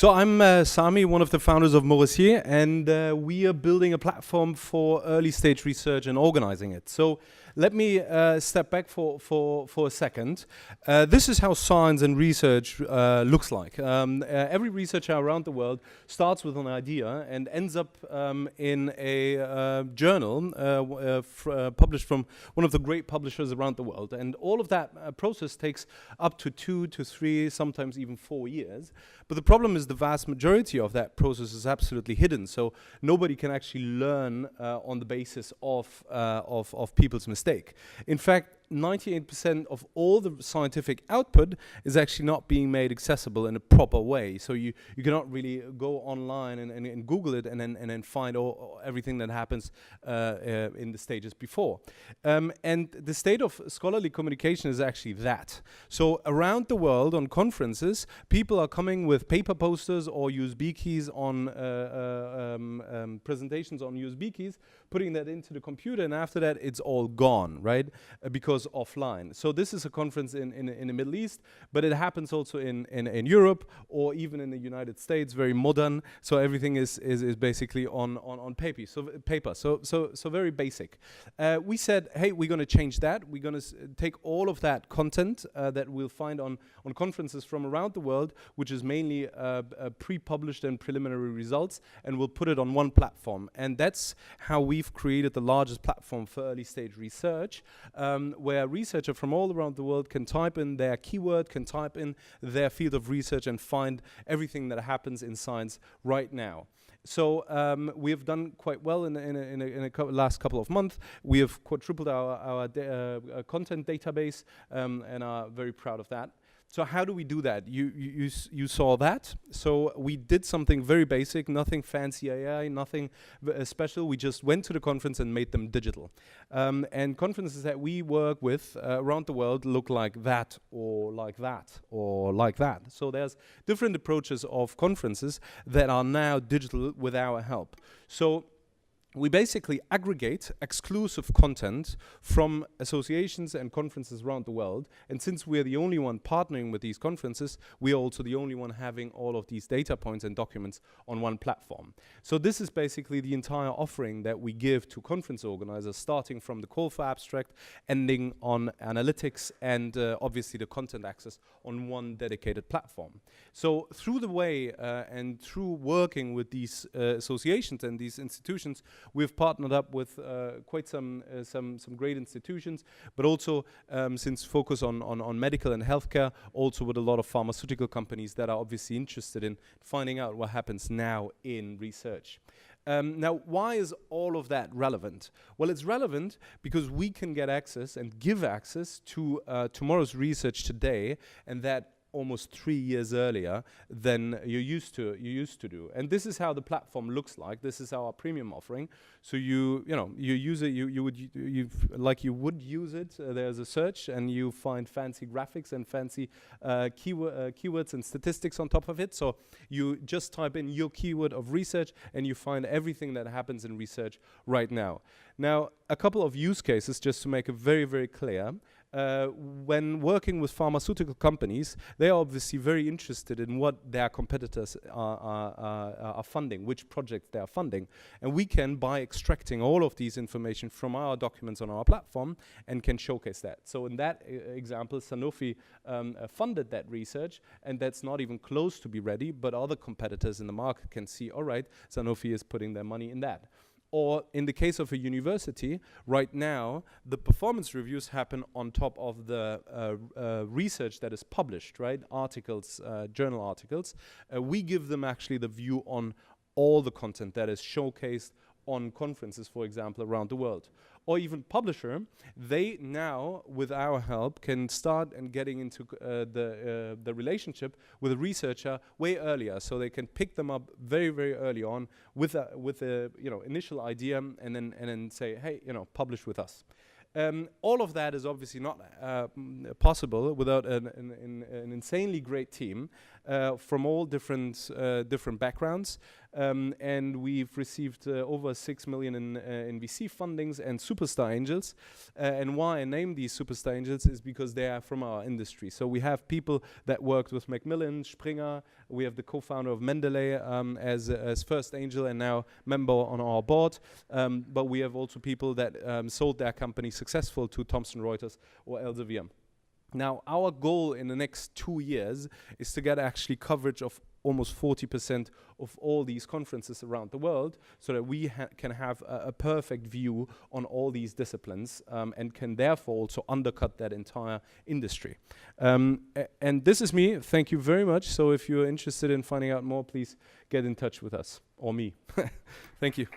So I'm Sami, one of the founders of Morressier, and we are building a platform for early stage research and organizing it. So let me step back for a second. This is how science and research looks like. Every researcher around the world starts with an idea and ends up in a journal published from one of the great publishers around the world. And all of that process takes up to 2 to 3, sometimes even 4 years. But the problem is the vast majority of that process is absolutely hidden. So nobody can actually learn on the basis of people's mistake. In fact, 98% of all the scientific output is actually not being made accessible in a proper way. So you cannot really go online and Google it and then find everything that happens in the stages before. And the state of scholarly communication is actually that. So around the world on conferences, people are coming with paper posters or USB keys on presentations on USB keys, putting that into the computer, and after that it's all gone, right? Because offline. So this is a conference in the Middle East, but it happens also in Europe or even in the United States, very modern. So everything is basically on paper. So very basic. We said, hey, we're going to change that. We're going to take all of that content that we'll find on conferences from around the world, which is mainly pre-published and preliminary results, and we'll put it on one platform. And that's how we've created the largest platform for early stage research, where researchers from all around the world can type in their keyword, can type in their field of research and find everything that happens in science right now. So we have done quite well in the last couple of months. We have quadrupled our content database and are very proud of that. So how do we do that? You saw that. So we did something very basic, nothing fancy AI, nothing special. We just went to the conference and made them digital. And conferences that we work with around the world look like that, or like that, or like that. So there's different approaches of conferences that are now digital with our help. So we basically aggregate exclusive content from associations and conferences around the world. And since we're the only one partnering with these conferences, we are also the only one having all of these data points and documents on one platform. So this is basically the entire offering that we give to conference organizers, starting from the call for abstract, ending on analytics, and obviously the content access on one dedicated platform. So through the way and through working with these associations and these institutions, we've partnered up with quite some great institutions, but also since focus on medical and healthcare, also with a lot of pharmaceutical companies that are obviously interested in finding out what happens now in research. Now, why is all of that relevant? Well, it's relevant because we can get access and give access to tomorrow's research today, and that almost 3 years earlier than you used to do. And this is how the platform looks like. This is our premium offering. So you use it, you would use it. There's a search and you find fancy graphics and fancy keywords and statistics on top of it. So you just type in your keyword of research and you find everything that happens in research right now. Now, a couple of use cases just to make it very, very clear. When working with pharmaceutical companies, they are obviously very interested in what their competitors are funding, which projects they are funding. And we can, by extracting all of these information from our documents on our platform, and can showcase that. So in that example, Sanofi funded that research, and that's not even close to be ready, but other competitors in the market can see, all right, Sanofi is putting their money in that. Or in the case of a university, right now, the performance reviews happen on top of the research that is published, right? Articles, journal articles. We give them actually the view on all the content that is showcased on conferences, for example, around the world. Or even publisher, they now, with our help, can start and getting into the relationship with a researcher way earlier, so they can pick them up very, very early on with a initial idea, and then say, hey, publish with us. All of that is obviously not possible without an insanely great team from all different backgrounds. and we've received over 6 million in VC fundings and superstar angels. And why I name these superstar angels is because they are from our industry. So we have people that worked with Macmillan, Springer. We have the co-founder of Mendeley as first angel and now member on our board. But we have also people that sold their company successful to Thomson Reuters or Elsevier. Now, our goal in the next 2 years is to get actually coverage of almost 40% of all these conferences around the world, so that we can have a perfect view on all these disciplines, and can therefore also undercut that entire industry. And this is me. Thank you very much. So if you're interested in finding out more, please get in touch with us, or me. Thank you.